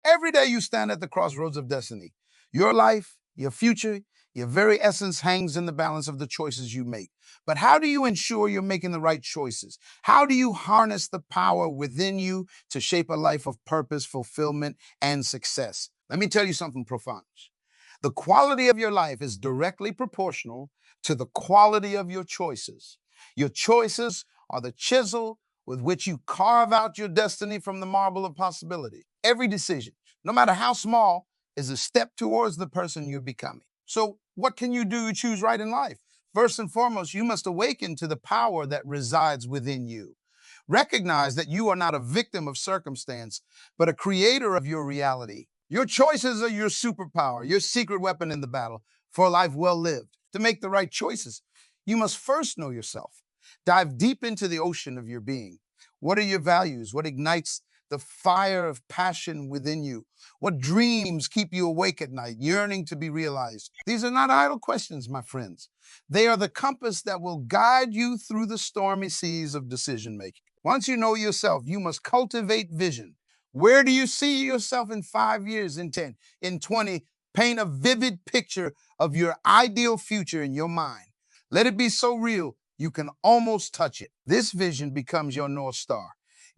Every day you stand at the crossroads of destiny. Your life, your future, your very essence hangs in the balance of the choices you make. But how do you ensure you're making the right choices? How do you harness the power within you to shape a life of purpose, fulfillment, and success? Let me tell you something profound. The quality of your life is directly proportional to the quality of your choices. Your choices are the chisel with which you carve out your destiny from the marble of possibility. Every decision, no matter how small, is a step towards the person you're becoming. So, what can you do to choose right in life? First and foremost, you must awaken to the power that resides within you. Recognize that you are not a victim of circumstance, but a creator of your reality. Your choices are your superpower, your secret weapon in the battle for a life well lived. To make the right choices, you must first know yourself. Dive deep into the ocean of your being. What are your values? What ignites the fire of passion within you? What dreams keep you awake at night, yearning to be realized? These are not idle questions, my friends. They are the compass that will guide you through the stormy seas of decision making. Once you know yourself, you must cultivate vision. Where do you see yourself in 5 years, in 10, in 20? Paint a vivid picture of your ideal future in your mind. Let it be so real you can almost touch it. This vision becomes your North Star,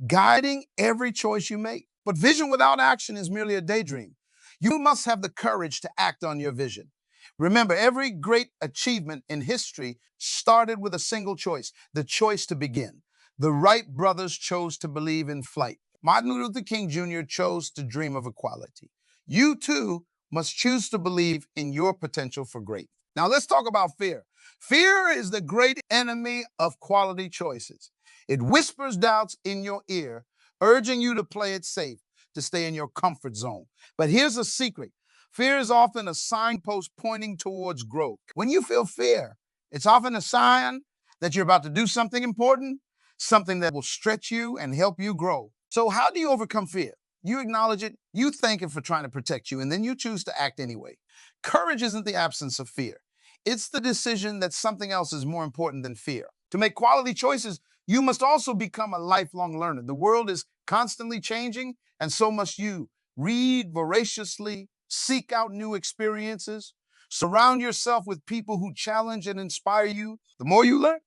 guiding every choice you make. But vision without action is merely a daydream. You must have the courage to act on your vision. Remember, every great achievement in history started with a single choice, the choice to begin. The Wright brothers chose to believe in flight. Martin Luther King Jr. chose to dream of equality. You too must choose to believe in your potential for greatness. Now let's talk about fear. Fear is the great enemy of quality choices. It whispers doubts in your ear, urging you to play it safe, to stay in your comfort zone. But here's a secret. Fear is often a signpost pointing towards growth. When you feel fear, it's often a sign that you're about to do something important, something that will stretch you and help you grow. So how do you overcome fear? You acknowledge it, you thank it for trying to protect you, and then you choose to act anyway. Courage isn't the absence of fear. It's the decision that something else is more important than fear. To make quality choices, you must also become a lifelong learner. The world is constantly changing, and so must you. Read voraciously, seek out new experiences, surround yourself with people who challenge and inspire you. The more you learn,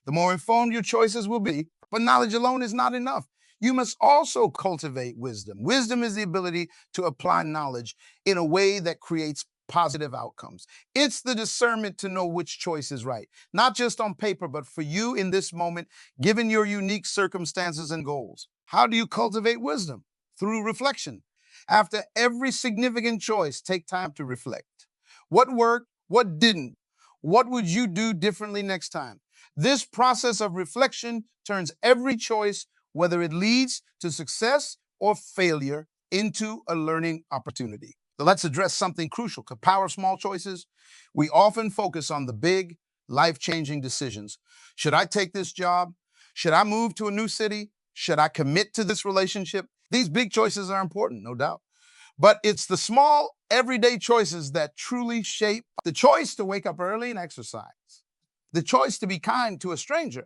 the more informed your choices will be. But knowledge alone is not enough. You must also cultivate wisdom. Wisdom is the ability to apply knowledge in a way that creates positive outcomes. It's the discernment to know which choice is right, not just on paper, but for you in this moment, given your unique circumstances and goals. How do you cultivate wisdom? Through reflection. After every significant choice, take time to reflect. What worked? What didn't? What would you do differently next time? This process of reflection turns every choice, whether it leads to success or failure, into a learning opportunity. So let's address something crucial. The power of small choices. We often focus on the big, life-changing decisions. Should I take this job? Should I move to a new city? Should I commit to this relationship? These big choices are important, no doubt. But it's the small, everyday choices that truly shape the choice to wake up early and exercise, the choice to be kind to a stranger,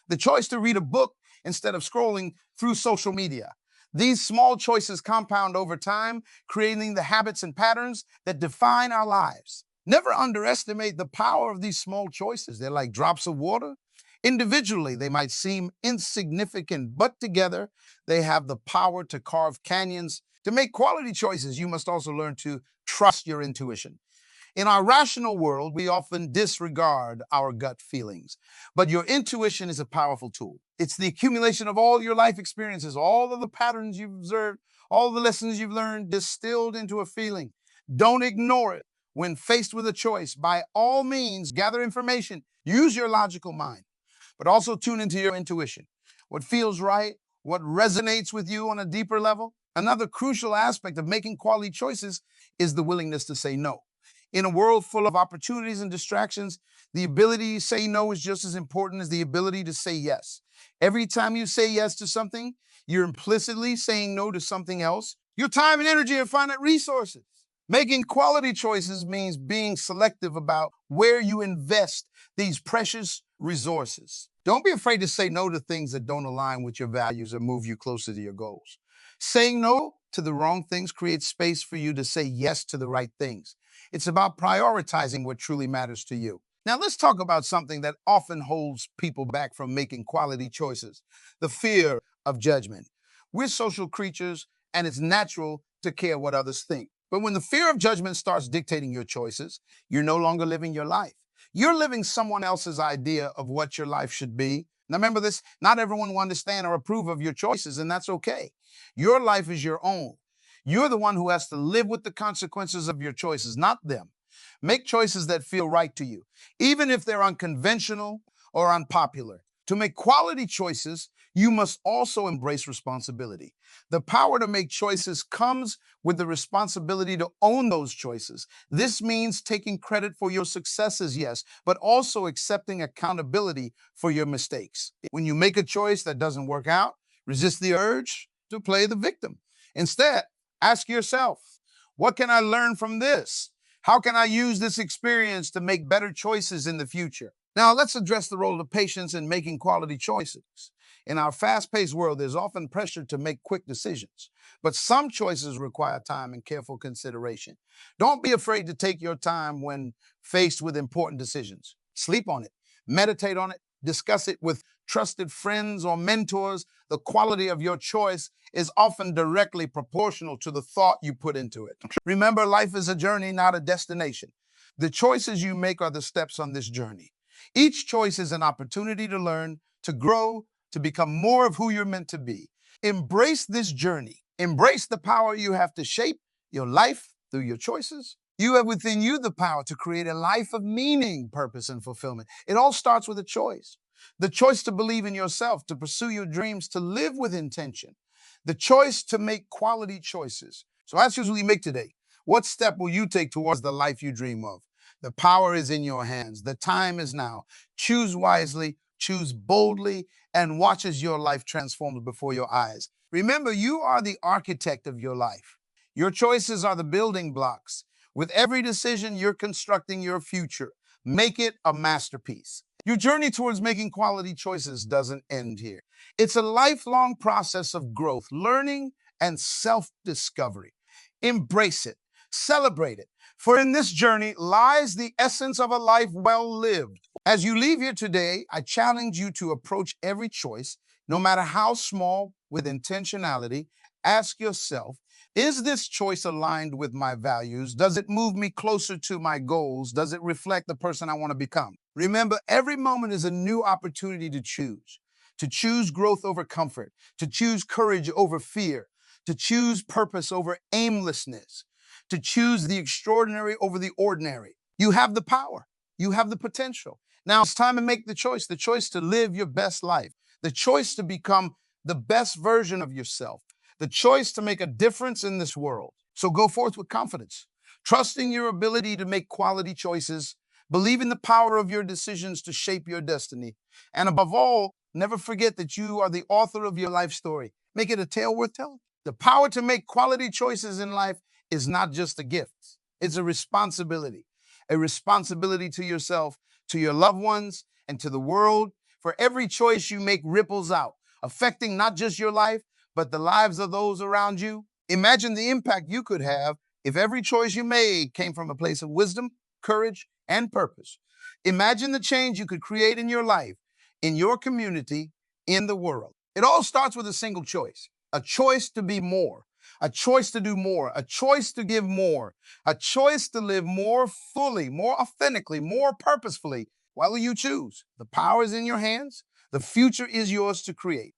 the choice to read a book instead of scrolling through social media. These small choices compound over time, creating the habits and patterns that define our lives. Never underestimate the power of these small choices. They're like drops of water. Individually, they might seem insignificant, but together, they have the power to carve canyons. To make quality choices, you must also learn to trust your intuition. In our rational world, we often disregard our gut feelings, but your intuition is a powerful tool. It's the accumulation of all your life experiences, all of the patterns you've observed, all the lessons you've learned, distilled into a feeling. Don't ignore it when faced with a choice. By all means, gather information, use your logical mind, but also tune into your intuition. What feels right, what resonates with you on a deeper level. Another crucial aspect of making quality choices is the willingness to say no. In a world full of opportunities and distractions, the ability to say no is just as important as the ability to say yes. Every time you say yes to something, you're implicitly saying no to something else. Your time and energy are finite resources. Making quality choices means being selective about where you invest these precious resources. Don't be afraid to say no to things that don't align with your values or move you closer to your goals. Saying no to the wrong things creates space for you to say yes to the right things. It's about prioritizing what truly matters to you. Now, let's talk about something that often holds people back from making quality choices: the fear of judgment. We're social creatures, and it's natural to care what others think. But when the fear of judgment starts dictating your choices, you're no longer living your life. You're living someone else's idea of what your life should be. Now, remember this: not everyone will understand or approve of your choices, and that's okay. Your life is your own. You're the one who has to live with the consequences of your choices, not them. Make choices that feel right to you, even if they're unconventional or unpopular. To make quality choices, you must also embrace responsibility. The power to make choices comes with the responsibility to own those choices. This means taking credit for your successes, yes, but also accepting accountability for your mistakes. When you make a choice that doesn't work out, resist the urge to play the victim. Instead, ask yourself, what can I learn from this? How can I use this experience to make better choices in the future? Now, let's address the role of patience in making quality choices. In our fast-paced world, there's often pressure to make quick decisions, but some choices require time and careful consideration. Don't be afraid to take your time when faced with important decisions. Sleep on it, meditate on it, discuss it with trusted friends or mentors. The quality of your choice is often directly proportional to the thought you put into it. Remember, life is a journey, not a destination. The choices you make are the steps on this journey. Each choice is an opportunity to learn, to grow, to become more of who you're meant to be. Embrace this journey. Embrace the power you have to shape your life through your choices. You have within you the power to create a life of meaning, purpose, and fulfillment. It all starts with a choice. The choice to believe in yourself, to pursue your dreams, to live with intention. The choice to make quality choices. So as we make today, what step will you take towards the life you dream of? The power is in your hands. The time is now. Choose wisely, choose boldly, and watch as your life transforms before your eyes. Remember, you are the architect of your life. Your choices are the building blocks. With every decision, you're constructing your future. Make it a masterpiece. Your journey towards making quality choices doesn't end here. It's a lifelong process of growth, learning, and self-discovery. Embrace it. Celebrate it. For in this journey lies the essence of a life well lived. As you leave here today, I challenge you to approach every choice, no matter how small, with intentionality. Ask yourself, is this choice aligned with my values? Does it move me closer to my goals? Does it reflect the person I want to become? Remember, every moment is a new opportunity to choose growth over comfort, to choose courage over fear, to choose purpose over aimlessness, to choose the extraordinary over the ordinary. You have the power. You have the potential. Now it's time to make the choice to live your best life, the choice to become the best version of yourself, the choice to make a difference in this world. So go forth with confidence, trusting your ability to make quality choices, believe in the power of your decisions to shape your destiny, and above all, never forget that you are the author of your life story. Make it a tale worth telling. The power to make quality choices in life is not just a gift. It's a responsibility to yourself, to your loved ones, and to the world. For every choice you make ripples out, affecting not just your life, but the lives of those around you. Imagine the impact you could have if every choice you made came from a place of wisdom, courage, and purpose. Imagine the change you could create in your life, in your community, in the world. It all starts with a single choice: a choice to be more, a choice to do more, a choice to give more, a choice to live more fully, more authentically, more purposefully. What will you choose? The power is in your hands. The future is yours to create.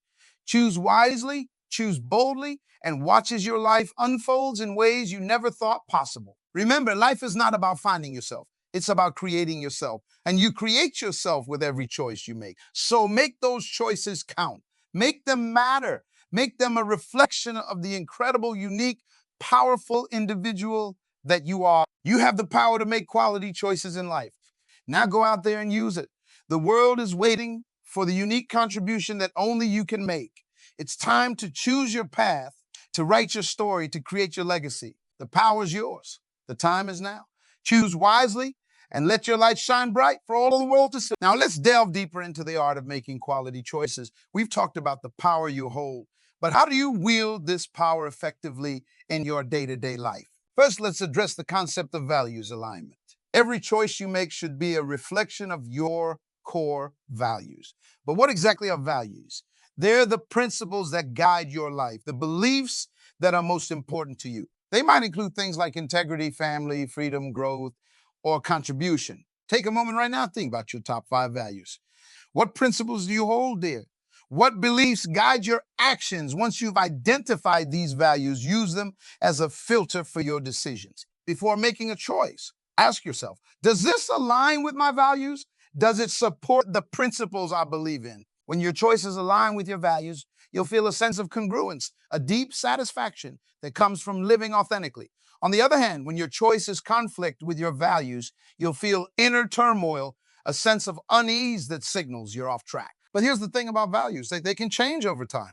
Choose wisely, choose boldly, and watch as your life unfolds in ways you never thought possible. Remember, life is not about finding yourself. It's about creating yourself. And you create yourself with every choice you make. So make those choices count. Make them matter. Make them a reflection of the incredible, unique, powerful individual that you are. You have the power to make quality choices in life. Now go out there and use it. The world is waiting for the unique contribution that only you can make. It's time to choose your path, to write your story, to create your legacy. The power is yours. The time is now. Choose wisely and let your light shine bright for all of the world to see. Now let's delve deeper into the art of making quality choices. We've talked about the power you hold, But how do you wield this power effectively in your day-to-day life? First, let's address the concept of values alignment. Every choice you make should be a reflection of your core values. But what exactly are values? They're the principles that guide your life, the beliefs that are most important to you. They might include things like integrity, family, freedom, growth, or contribution. Take a moment right now and think about your top 5 values. What principles do you hold dear? What beliefs guide your actions? Once you've identified these values, use them as a filter for your decisions. Before making a choice, ask yourself, does this align with my values? Does it support the principles I believe in? When your choices align with your values, you'll feel a sense of congruence, a deep satisfaction that comes from living authentically. On the other hand, when your choices conflict with your values, you'll feel inner turmoil, a sense of unease that signals you're off track. But here's the thing about values, they can change over time.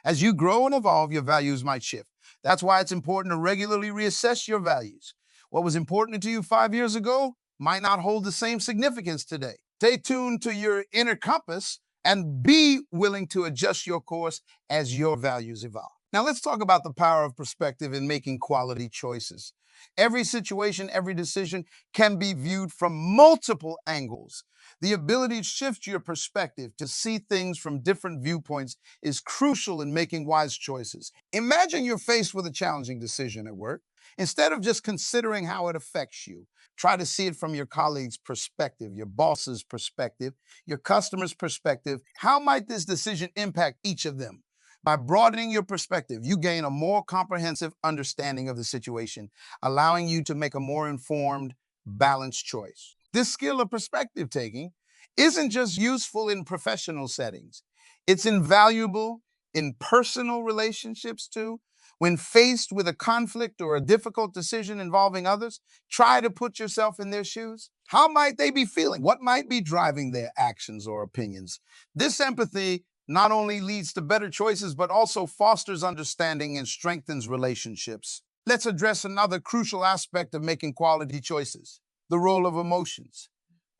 As you grow and evolve, your values might shift. That's why it's important to regularly reassess your values. What was important to you 5 years ago might not hold the same significance today. Stay tuned to your inner compass and be willing to adjust your course as your values evolve. Now, let's talk about the power of perspective in making quality choices. Every situation, every decision can be viewed from multiple angles. The ability to shift your perspective, to see things from different viewpoints, is crucial in making wise choices. Imagine you're faced with a challenging decision at work. Instead of just considering how it affects you, try to see it from your colleague's perspective, your boss's perspective, your customer's perspective. How might this decision impact each of them? By broadening your perspective, you gain a more comprehensive understanding of the situation, allowing you to make a more informed, balanced choice. This skill of perspective taking isn't just useful in professional settings. It's invaluable in personal relationships too. When faced with a conflict or a difficult decision involving others, try to put yourself in their shoes. How might they be feeling? What might be driving their actions or opinions? This empathy not only leads to better choices, but also fosters understanding and strengthens relationships. Let's address another crucial aspect of making quality choices, the role of emotions.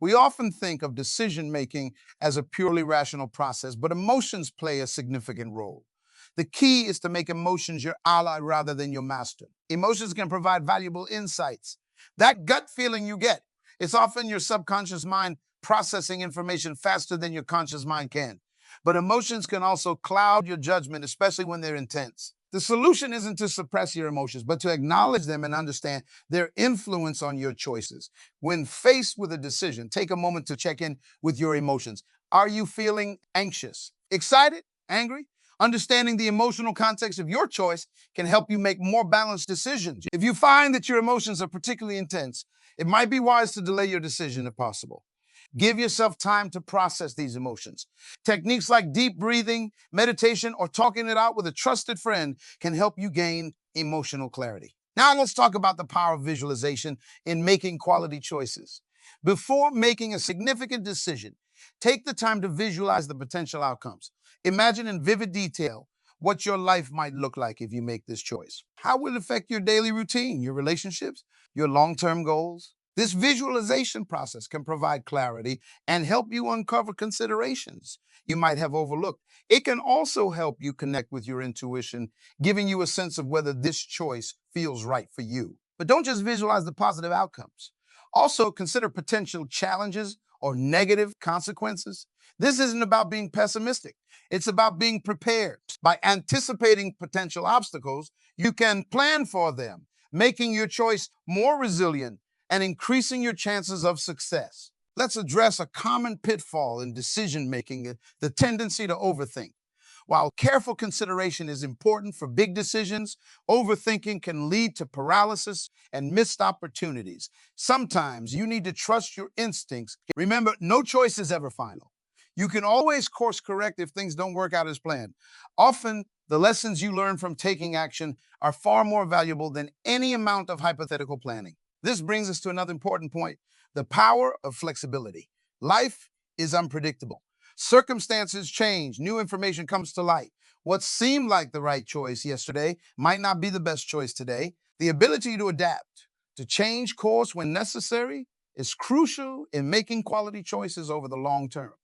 We often think of decision-making as a purely rational process, but emotions play a significant role. The key is to make emotions your ally rather than your master. Emotions can provide valuable insights. That gut feeling you get, it's often your subconscious mind processing information faster than your conscious mind can. But emotions can also cloud your judgment, especially when they're intense. The solution isn't to suppress your emotions, but to acknowledge them and understand their influence on your choices. When faced with a decision, take a moment to check in with your emotions. Are you feeling anxious, excited, angry? Understanding the emotional context of your choice can help you make more balanced decisions. If you find that your emotions are particularly intense, it might be wise to delay your decision if possible. Give yourself time to process these emotions. Techniques like deep breathing, meditation, or talking it out with a trusted friend can help you gain emotional clarity. Now let's talk about the power of visualization in making quality choices. Before making a significant decision, take the time to visualize the potential outcomes. Imagine in vivid detail what your life might look like if you make this choice. How will it affect your daily routine, your relationships, your long-term goals? This visualization process can provide clarity and help you uncover considerations you might have overlooked. It can also help you connect with your intuition, giving you a sense of whether this choice feels right for you. But don't just visualize the positive outcomes. Also, consider potential challenges or negative consequences. This isn't about being pessimistic. It's about being prepared. By anticipating potential obstacles, you can plan for them, making your choice more resilient and increasing your chances of success. Let's address a common pitfall in decision-making, the tendency to overthink. While careful consideration is important for big decisions, overthinking can lead to paralysis and missed opportunities. Sometimes you need to trust your instincts. Remember, no choice is ever final. You can always course correct if things don't work out as planned. Often, the lessons you learn from taking action are far more valuable than any amount of hypothetical planning. This brings us to another important point, the power of flexibility. Life is unpredictable. Circumstances change, new information comes to light. What seemed like the right choice yesterday might not be the best choice today. The ability to adapt, to change course when necessary, is crucial in making quality choices over the long term.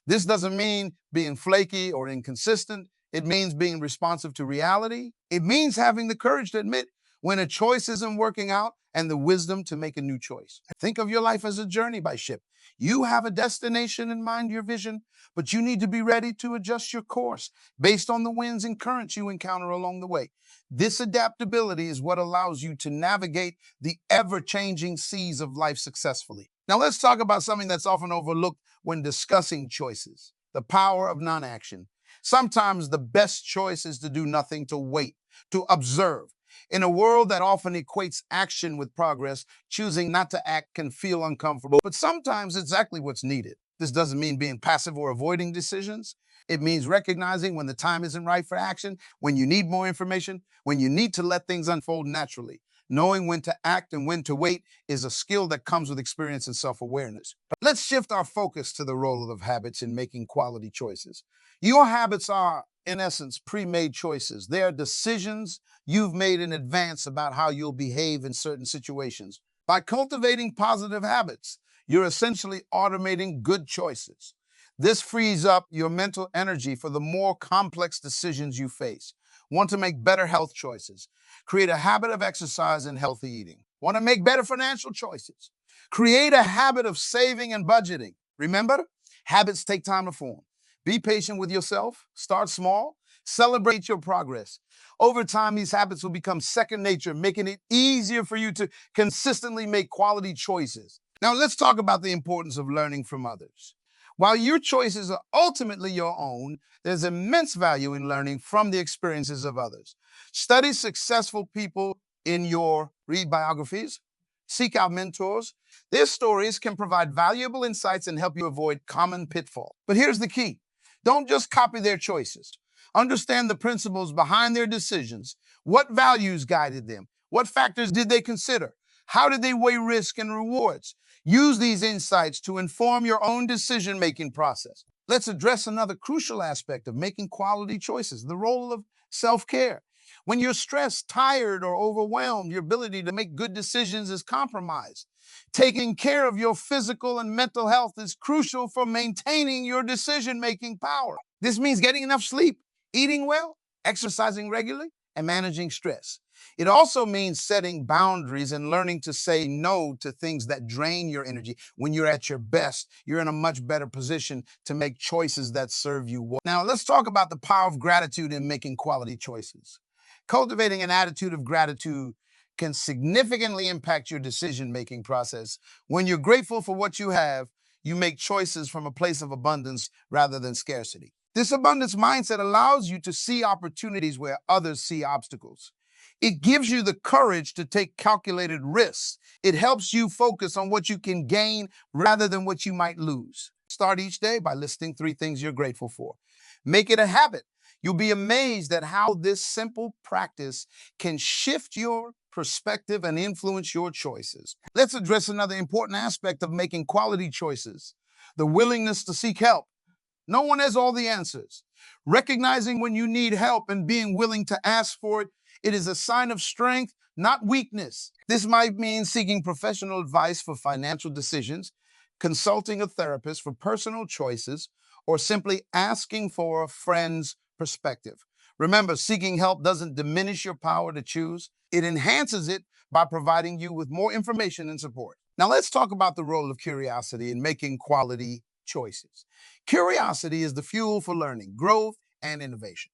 This doesn't mean being flaky or inconsistent. It means being responsive to reality. It means having the courage to admit when a choice isn't working out and the wisdom to make a new choice. Think of your life as a journey by ship. You have a destination in mind, your vision, but you need to be ready to adjust your course based on the winds and currents you encounter along the way. This adaptability is what allows you to navigate the ever-changing seas of life successfully. Now let's talk about something that's often overlooked when discussing choices: the power of non-action. Sometimes the best choice is to do nothing, to wait, to observe. In a world that often equates action with progress, choosing not to act can feel uncomfortable, but sometimes it's exactly what's needed. This doesn't mean being passive or avoiding decisions. It means recognizing when the time isn't right for action, when you need more information, when you need to let things unfold naturally. Knowing when to act and when to wait is a skill that comes with experience and self-awareness. Let's shift our focus to the role of habits in making quality choices. Your habits are, in essence, pre-made choices. They are decisions you've made in advance about how you'll behave in certain situations. By cultivating positive habits, you're essentially automating good choices. This frees up your mental energy for the more complex decisions you face. Want to make better health choices? Create a habit of exercise and healthy eating. Want to make better financial choices? Create a habit of saving and budgeting. Remember, habits take time to form. Be patient with yourself. Start small. Celebrate your progress. Over time, these habits will become second nature, making it easier for you to consistently make quality choices. Now, let's talk about the importance of learning from others. While your choices are ultimately your own, there's immense value in learning from the experiences of others. Study successful people in your read biographies, seek out mentors. Their stories can provide valuable insights and help you avoid common pitfalls. But here's the key. Don't just copy their choices. Understand the principles behind their decisions. What values guided them? What factors did they consider? How did they weigh risk and rewards? Use these insights to inform your own decision-making process. Let's address another crucial aspect of making quality choices: the role of self-care. When you're stressed, tired, or overwhelmed, your ability to make good decisions is compromised. Taking care of your physical and mental health is crucial for maintaining your decision-making power. This means getting enough sleep, eating well, exercising regularly, and managing stress. It also means setting boundaries and learning to say no to things that drain your energy. When you're at your best, you're in a much better position to make choices that serve you well. Now, let's talk about the power of gratitude in making quality choices. Cultivating an attitude of gratitude can significantly impact your decision-making process. When you're grateful for what you have, you make choices from a place of abundance rather than scarcity. This abundance mindset allows you to see opportunities where others see obstacles. It gives you the courage to take calculated risks. It helps you focus on what you can gain rather than what you might lose. Start each day by listing 3 things you're grateful for. Make it a habit. You'll be amazed at how this simple practice can shift your perspective and influence your choices. Let's address another important aspect of making quality choices: the willingness to seek help. No one has all the answers. Recognizing when you need help and being willing to ask for it, it is a sign of strength, not weakness. This might mean seeking professional advice for financial decisions, consulting a therapist for personal choices, or simply asking for a friend's perspective. Remember, seeking help doesn't diminish your power to choose. It enhances it by providing you with more information and support. Now let's talk about the role of curiosity in making quality choices. Curiosity is the fuel for learning, growth, and innovation.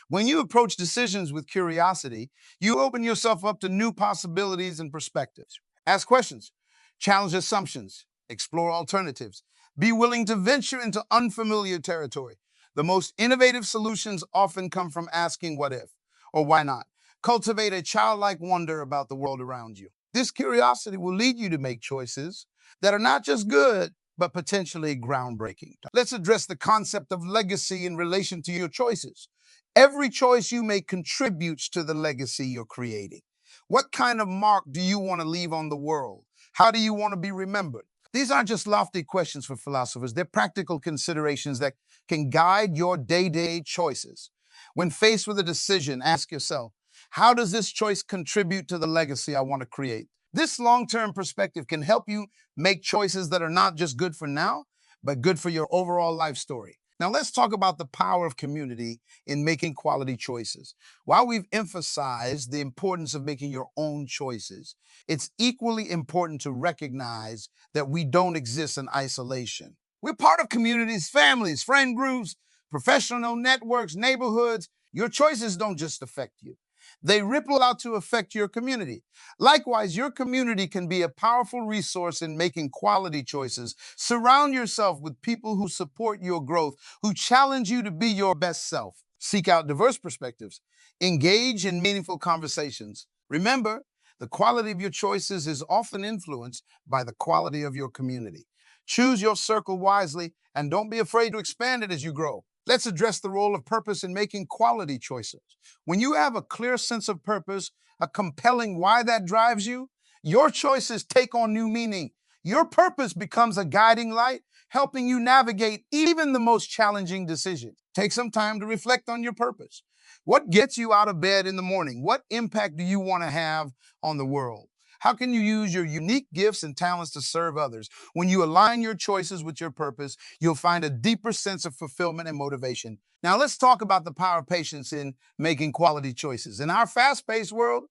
When you approach decisions with curiosity, you open yourself up to new possibilities and perspectives. Ask questions, challenge assumptions, explore alternatives. Be willing to venture into unfamiliar territory. The most innovative solutions often come from asking what if or why not. Cultivate a childlike wonder about the world around you. This curiosity will lead you to make choices that are not just good, but potentially groundbreaking. Let's address the concept of legacy in relation to your choices. Every choice you make contributes to the legacy you're creating. What kind of mark do you want to leave on the world? How do you want to be remembered? These aren't just lofty questions for philosophers. They're practical considerations that can guide your day-to-day choices. When faced with a decision, ask yourself, how does this choice contribute to the legacy I want to create? This long-term perspective can help you make choices that are not just good for now, but good for your overall life story. Now, let's talk about the power of community in making quality choices. While we've emphasized the importance of making your own choices, it's equally important to recognize that we don't exist in isolation. We're part of communities, families, friend groups, professional networks, neighborhoods. Your choices don't just affect you, they ripple out to affect your community. Likewise, your community can be a powerful resource in making quality choices. Surround yourself with people who support your growth, who challenge you to be your best self. Seek out diverse perspectives. Engage in meaningful conversations. Remember, the quality of your choices is often influenced by the quality of your community. Choose your circle wisely and don't be afraid to expand it as you grow. Let's address the role of purpose in making quality choices. When you have a clear sense of purpose, a compelling why that drives you, your choices take on new meaning. Your purpose becomes a guiding light, helping you navigate even the most challenging decisions. Take some time to reflect on your purpose. What gets you out of bed in the morning? What impact do you want to have on the world? How can you use your unique gifts and talents to serve others? When you align your choices with your purpose, you'll find a deeper sense of fulfillment and motivation. Now, let's talk about the power of patience in making quality choices. In our fast-paced world,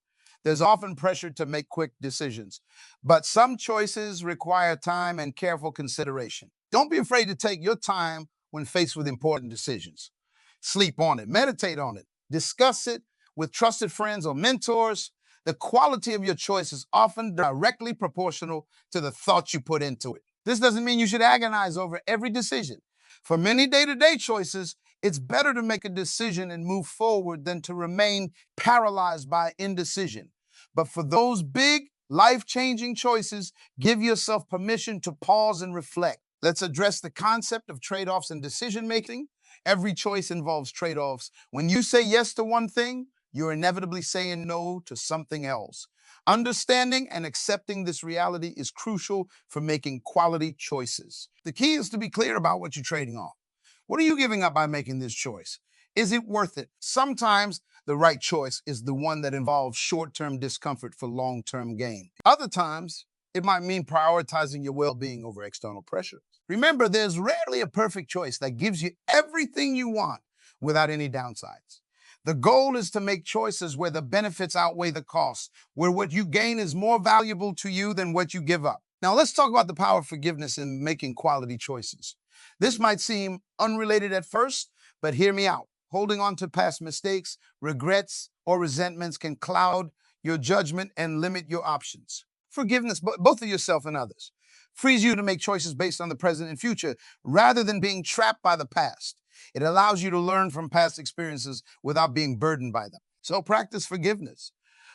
there's often pressure to make quick decisions, but some choices require time and careful consideration. Don't be afraid to take your time when faced with important decisions. Sleep on it, meditate on it, discuss it with trusted friends or mentors. The quality of your choice is often directly proportional to the thought you put into it. This doesn't mean you should agonize over every decision. For many day-to-day choices, it's better to make a decision and move forward than to remain paralyzed by indecision. But for those big, life-changing choices, give yourself permission to pause and reflect. Let's address the concept of trade-offs in decision-making. Every choice involves trade-offs. When you say yes to one thing, you're inevitably saying no to something else. Understanding and accepting this reality is crucial for making quality choices. The key is to be clear about what you're trading off. What are you giving up by making this choice? Is it worth it? Sometimes the right choice is the one that involves short-term discomfort for long-term gain. Other times, it might mean prioritizing your well-being over external pressure. Remember, there's rarely a perfect choice that gives you everything you want without any downsides. The goal is to make choices where the benefits outweigh the costs, where what you gain is more valuable to you than what you give up. Now, let's talk about the power of forgiveness in making quality choices. This might seem unrelated at first, but hear me out. Holding on to past mistakes, regrets, or resentments can cloud your judgment and limit your options. Forgiveness, both of yourself and others, frees you to make choices based on the present and future rather than being trapped by the past. It allows you to learn from past experiences without being burdened by them. So practice forgiveness.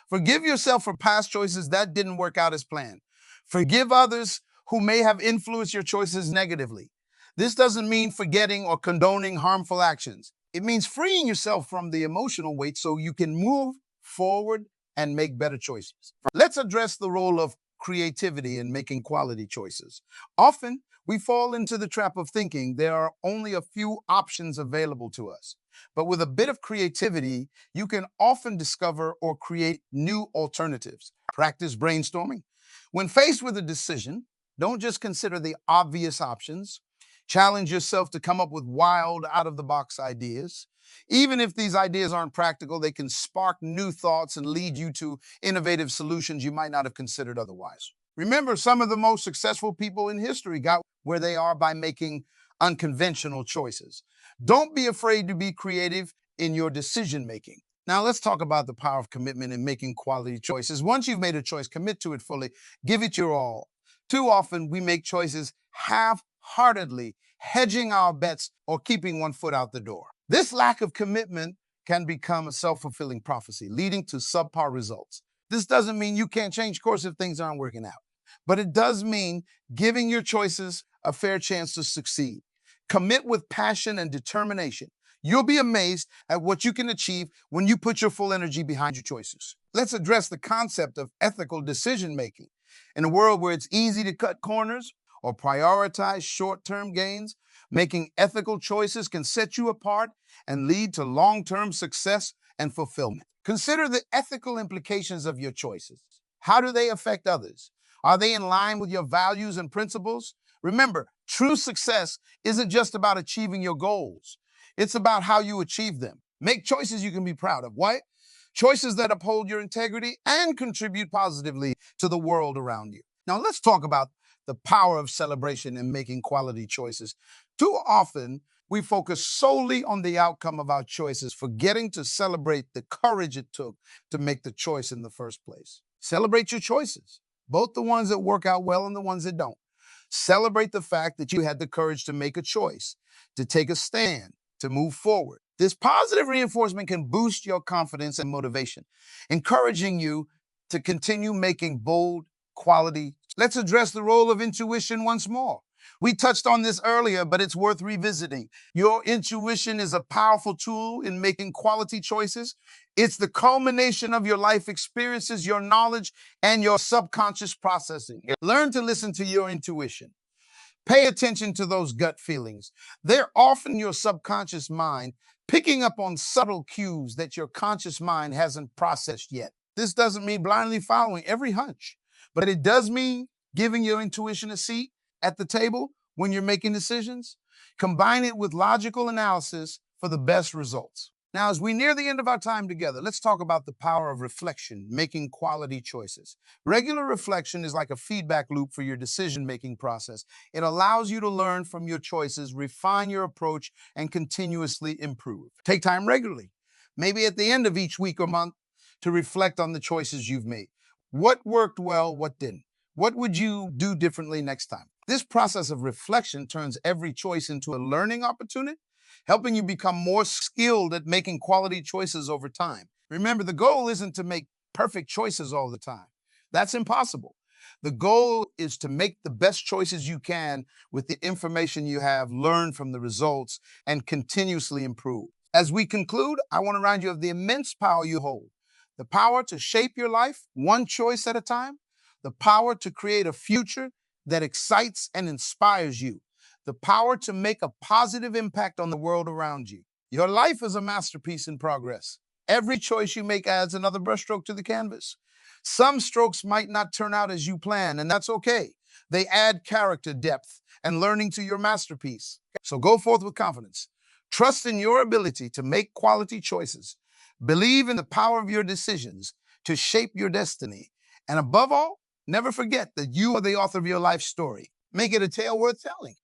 Forgive yourself for past choices that didn't work out as planned. Forgive others who may have influenced your choices negatively. This doesn't mean forgetting or condoning harmful actions. It means freeing yourself from the emotional weight so you can move forward and make better choices. Let's address the role of creativity in making quality choices. Often, we fall into the trap of thinking there are only a few options available to us. But with a bit of creativity, you can often discover or create new alternatives. Practice brainstorming. When faced with a decision, don't just consider the obvious options. Challenge yourself to come up with wild, out-of-the-box ideas. Even if these ideas aren't practical, they can spark new thoughts and lead you to innovative solutions you might not have considered otherwise. Remember, some of the most successful people in history got where they are by making unconventional choices. Don't be afraid to be creative in your decision-making. Now, let's talk about the power of commitment in making quality choices. Once you've made a choice, commit to it fully. Give it your all. Too often, we make choices half-heartedly, hedging our bets or keeping one foot out the door. This lack of commitment can become a self-fulfilling prophecy, leading to subpar results. This doesn't mean you can't change course if things aren't working out, but it does mean giving your choices a fair chance to succeed. Commit with passion and determination. You'll be amazed at what you can achieve when you put your full energy behind your choices. Let's address the concept of ethical decision-making. In a world where it's easy to cut corners or prioritize short-term gains, making ethical choices can set you apart and lead to long-term success and fulfillment. Consider the ethical implications of your choices. How do they affect others? Are they in line with your values and principles? Remember, true success isn't just about achieving your goals. It's about how you achieve them. Make choices you can be proud of. Why? Choices that uphold your integrity and contribute positively to the world around you. Now, let's talk about the power of celebration in making quality choices. Too often, we focus solely on the outcome of our choices, forgetting to celebrate the courage it took to make the choice in the first place. Celebrate your choices, both the ones that work out well and the ones that don't. Celebrate the fact that you had the courage to make a choice, to take a stand, to move forward. This positive reinforcement can boost your confidence and motivation, encouraging you to continue making bold, quality. Let's address the role of intuition once more. We touched on this earlier, but it's worth revisiting. Your intuition is a powerful tool in making quality choices. It's the culmination of your life experiences, your knowledge, and your subconscious processing. Learn to listen to your intuition. Pay attention to those gut feelings. They're often your subconscious mind picking up on subtle cues that your conscious mind hasn't processed yet. This doesn't mean blindly following every hunch, but it does mean giving your intuition a seat at the table when you're making decisions. Combine it with logical analysis for the best results. Now, as we near the end of our time together, let's talk about the power of reflection, making quality choices. Regular reflection is like a feedback loop for your decision-making process. It allows you to learn from your choices, refine your approach, and continuously improve. Take time regularly, maybe at the end of each week or month, to reflect on the choices you've made. What worked well, what didn't? What would you do differently next time? This process of reflection turns every choice into a learning opportunity, helping you become more skilled at making quality choices over time. Remember, the goal isn't to make perfect choices all the time. That's impossible. The goal is to make the best choices you can with the information you have, learn from the results, and continuously improve. As we conclude, I want to remind you of the immense power you hold. The power to shape your life one choice at a time, the power to create a future that excites and inspires you, the power to make a positive impact on the world around you. Your life is a masterpiece in progress. Every choice you make adds another brushstroke to the canvas. Some strokes might not turn out as you plan, and that's okay. They add character, depth, and learning to your masterpiece. So go forth with confidence. Trust in your ability to make quality choices. Believe in the power of your decisions to shape your destiny. And above all, never forget that you are the author of your life story. Make it a tale worth telling.